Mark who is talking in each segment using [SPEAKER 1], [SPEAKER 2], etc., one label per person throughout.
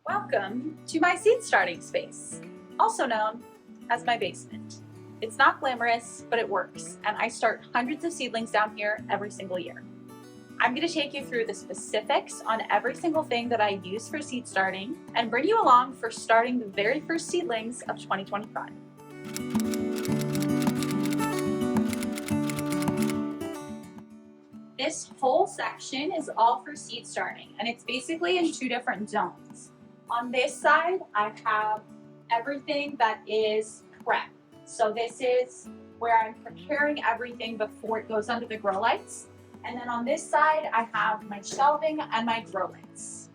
[SPEAKER 1] Welcome to my seed starting space, also known as my basement. It's not glamorous, but it works, and I start hundreds of seedlings down here every single year. I'm going to take you through the specifics on every single thing that I use for seed starting and bring you along for starting the very first seedlings of 2025. This whole section is all for seed starting, and it's basically in two different zones. On this side, I have everything that is prep. So this is where I'm preparing everything before it goes under the grow lights. And then on this side, I have my shelving and my grow lights.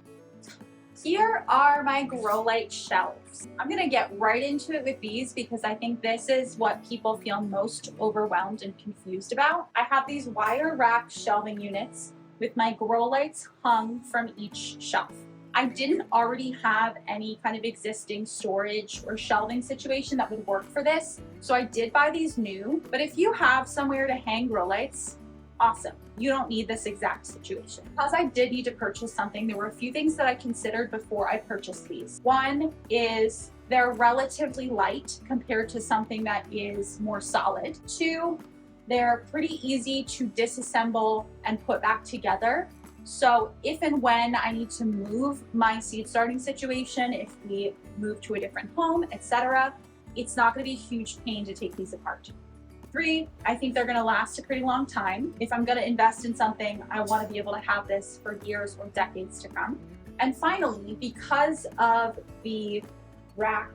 [SPEAKER 1] Here are my grow light shelves. I'm gonna get right into it with these because I think this is what people feel most overwhelmed and confused about. I have these wire rack shelving units with my grow lights hung from each shelf. I didn't already have any kind of existing storage or shelving situation that would work for this, so I did buy these new. But if you have somewhere to hang grow lights, awesome. You don't need this exact situation. Because I did need to purchase something, there were a few things that I considered before I purchased these. One is they're relatively light compared to something that is more solid. Two, they're pretty easy to disassemble and put back together. So if and when I need to move my seed starting situation, if we move to a different home, etc., it's not going to be a huge pain to take these apart. Three, I think they're going to last a pretty long time. If I'm going to invest in something, I want to be able to have this for years or decades to come. And finally, because of the rack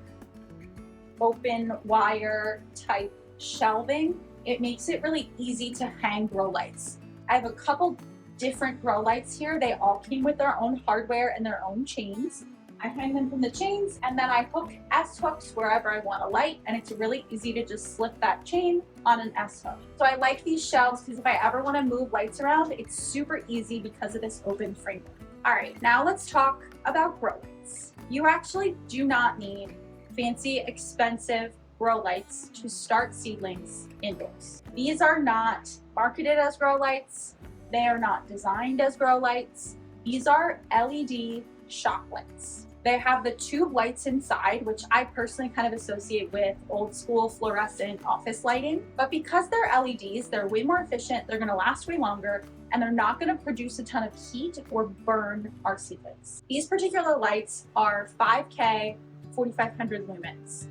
[SPEAKER 1] open wire type shelving, it makes it really easy to hang grow lights. I have a couple different grow lights here. They all came with their own hardware and their own chains. I hang them from the chains and then I hook S-hooks wherever I want a light, and it's really easy to just slip that chain on an S-hook. So I like these shelves because if I ever want to move lights around, it's super easy because of this open framework. All right, now let's talk about grow lights. You actually do not need fancy, expensive grow lights to start seedlings indoors. These are not marketed as grow lights. They are not designed as grow lights. These are LED shop lights. They have the tube lights inside, which I personally kind of associate with old school fluorescent office lighting. But because they're LEDs, they're way more efficient, they're gonna last way longer, and they're not gonna produce a ton of heat or burn our seedlings. These particular lights are 5K, 4,500 lumens.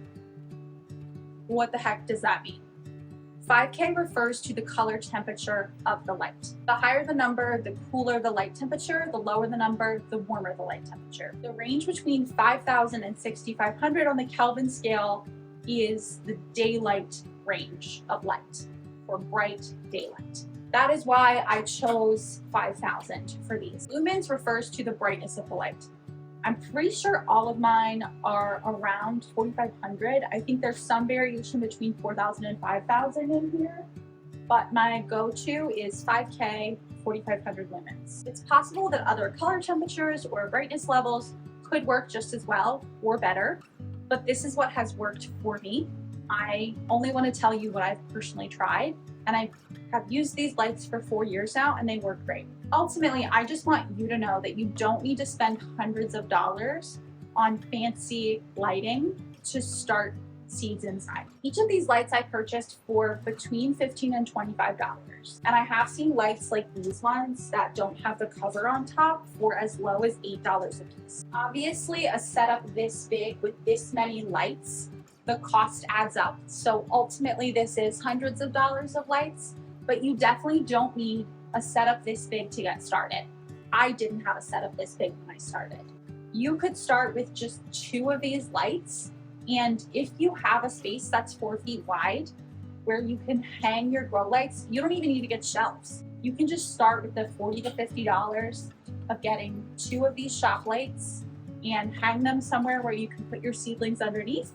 [SPEAKER 1] What the heck does that mean? 5K refers to the color temperature of the light. The higher the number, the cooler the light temperature. The lower the number, the warmer the light temperature. The range between 5,000 and 6,500 on the Kelvin scale is the daylight range of light, or bright daylight. That is why I chose 5,000 for these. Lumens refers to the brightness of the light. I'm pretty sure all of mine are around 4,500. I think there's some variation between 4,000 and 5,000 in here, but my go-to is 5K, 4,500 lumens. It's possible that other color temperatures or brightness levels could work just as well or better, but this is what has worked for me. I only want to tell you what I've personally tried, and I have used these lights for 4 years now and they work great. Ultimately, I just want you to know that you don't need to spend hundreds of dollars on fancy lighting to start seeds inside. Each of these lights I purchased for between $15 and $25. And I have seen lights like these ones that don't have the cover on top for as low as $8 a piece. Obviously, a setup this big with this many lights, the cost adds up. So ultimately, this is hundreds of dollars of lights, but you definitely don't need a setup this big to get started. I didn't have a setup this big when I started. You could start with just 2 of these lights, and if you have a space that's 4 feet wide where you can hang your grow lights, you don't even need to get shelves. You can just start with the $40 to $50 of getting 2 of these shop lights and hang them somewhere where you can put your seedlings underneath,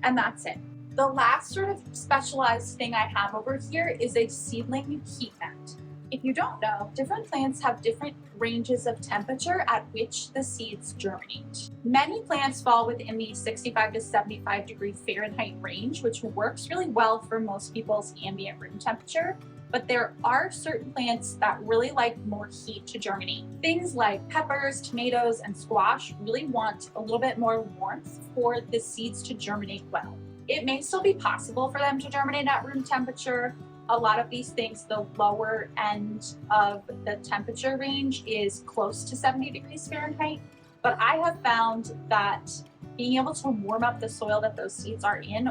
[SPEAKER 1] and that's it. The last sort of specialized thing I have over here is a seedling heat mat. If you don't know, different plants have different ranges of temperature at which the seeds germinate. Many plants fall within the 65 to 75 degree Fahrenheit range, which works really well for most people's ambient room temperature. but there are certain plants that really like more heat to germinate. Things like peppers, tomatoes, and squash really want a little bit more warmth for the seeds to germinate well. It may still be possible for them to germinate at room temperature. A lot of these things, the lower end of the temperature range is close to 70 degrees Fahrenheit, but I have found that being able to warm up the soil that those seeds are in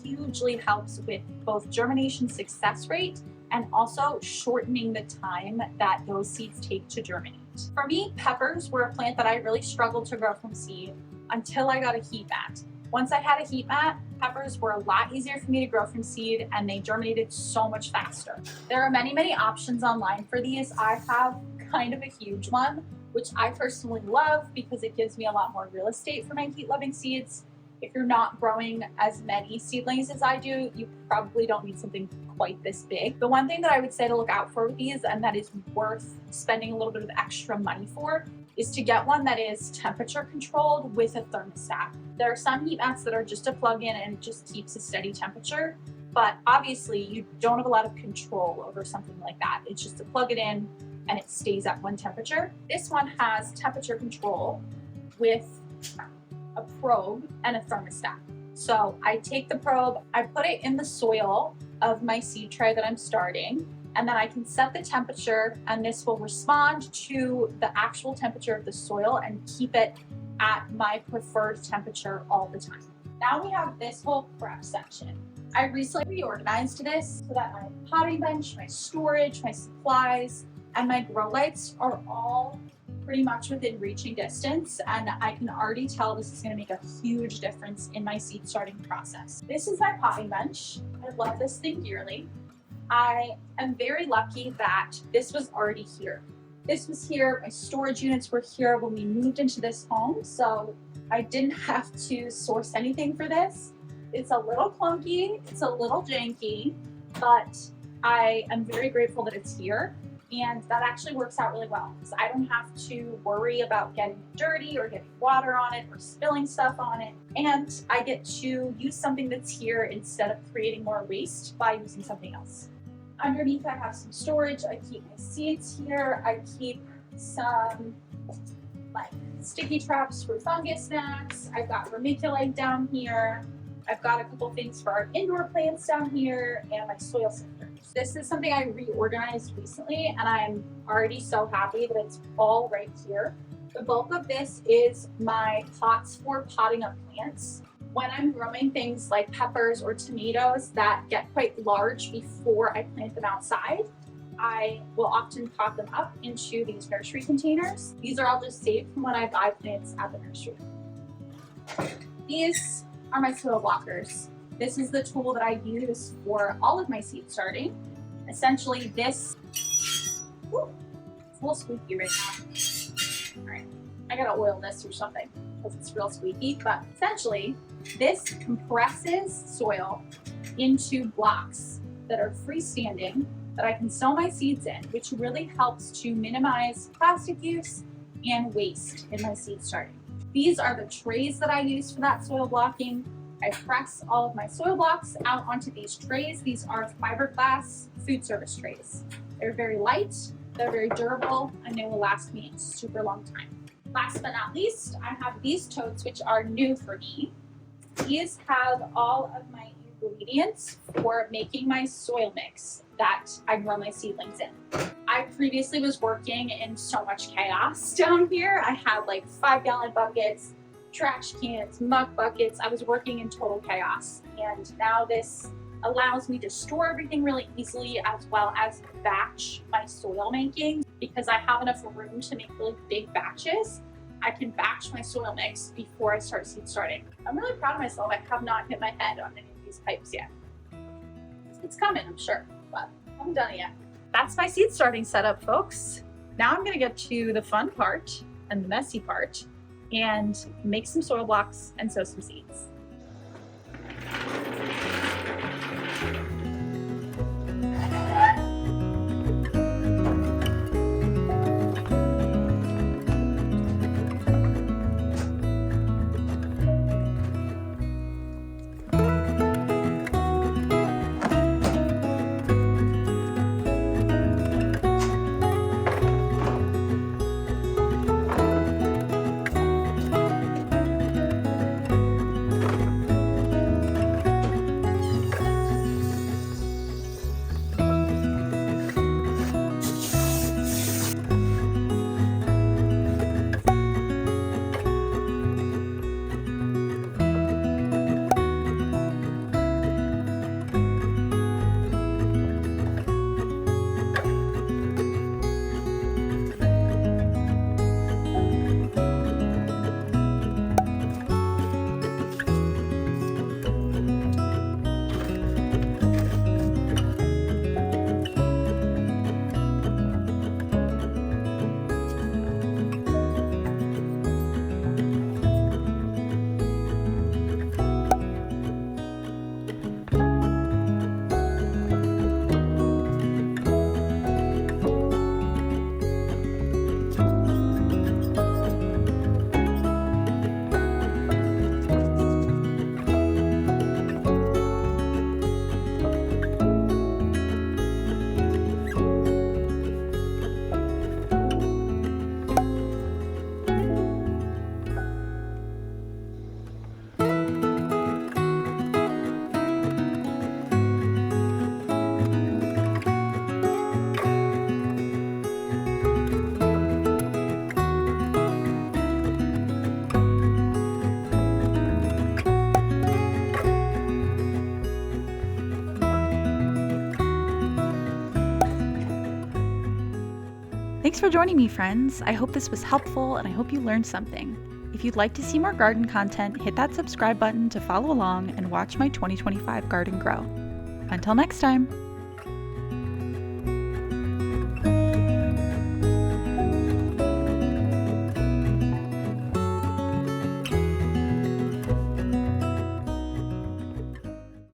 [SPEAKER 1] hugely helps with both germination success rate and also shortening the time that those seeds take to germinate. For me, peppers were a plant that I really struggled to grow from seed until I got a heat mat. Once I had a heat mat, peppers were a lot easier for me to grow from seed and they germinated so much faster. There are many, many options online for these. I have kind of a huge one, which I personally love because it gives me a lot more real estate for my heat-loving seeds. If you're not growing as many seedlings as I do, you probably don't need something quite this big. The one thing that I would say to look out for with these, and that is worth spending a little bit of extra money for, is to get one that is temperature controlled with a thermostat. There are some heat mats that are just a plug-in and it just keeps a steady temperature, but obviously you don't have a lot of control over something like that. It's just to plug it in and it stays at one temperature. This one has temperature control with a probe and a thermostat. So I take the probe, I put it in the soil of my seed tray that I'm starting, and then I can set the temperature and this will respond to the actual temperature of the soil and keep it at my preferred temperature all the time. Now we have this whole prep section. I recently reorganized this so that my potting bench, my storage, my supplies, and my grow lights are all pretty much within reaching distance, and I can already tell this is going to make a huge difference in my seed starting process. This is my potting bench. I love this thing dearly. I am very lucky that this was already here. This was here, my storage units were here when we moved into this home, so I didn't have to source anything for this. It's a little clunky, it's a little janky, but I am very grateful that it's here. And that actually works out really well because I don't have to worry about getting dirty or getting water on it or spilling stuff on it. And I get to use something that's here instead of creating more waste by using something else. Underneath I have some storage. I keep my seeds here. I keep some like sticky traps for fungus gnats. I've got vermiculite down here. I've got a couple things for our indoor plants down here and my soil sifter. This is something I reorganized recently and I'm already so happy that it's all right here. The bulk of this is my pots for potting up plants. When I'm growing things like peppers or tomatoes that get quite large before I plant them outside, I will often pot them up into these nursery containers. These are all just saved from when I buy plants at the nursery. These are my soil blockers. This is the tool that I use for all of my seed starting. Essentially this, it's a little squeaky right now. All right, I gotta oil this or something because it's real squeaky, but essentially this compresses soil into blocks that are freestanding that I can sow my seeds in, which really helps to minimize plastic use and waste in my seed starting. These are the trays that I use for that soil blocking. I press all of my soil blocks out onto these trays. These are fiberglass food service trays. They're very light, they're very durable, and they will last me a super long time. Last but not least, I have these totes, which are new for me. These have all of my ingredients for making my soil mix that I grow my seedlings in. I previously was working in so much chaos down here. I had like 5-gallon buckets, trash cans, muck buckets. I was working in total chaos. And now this allows me to store everything really easily as well as batch my soil making. Because I have enough room to make really big batches, I can batch my soil mix before I start seed starting. I'm really proud of myself. I have not hit my head on any of these pipes yet. It's coming, I'm sure, but I haven't done it yet. That's my seed starting setup, folks. Now I'm gonna get to the fun part and the messy part and make some soil blocks and sow some seeds.
[SPEAKER 2] Thanks for joining me, friends. I hope this was helpful and I hope you learned something. If you'd like to see more garden content, hit that subscribe button to follow along and watch my 2025 garden grow. Until next time!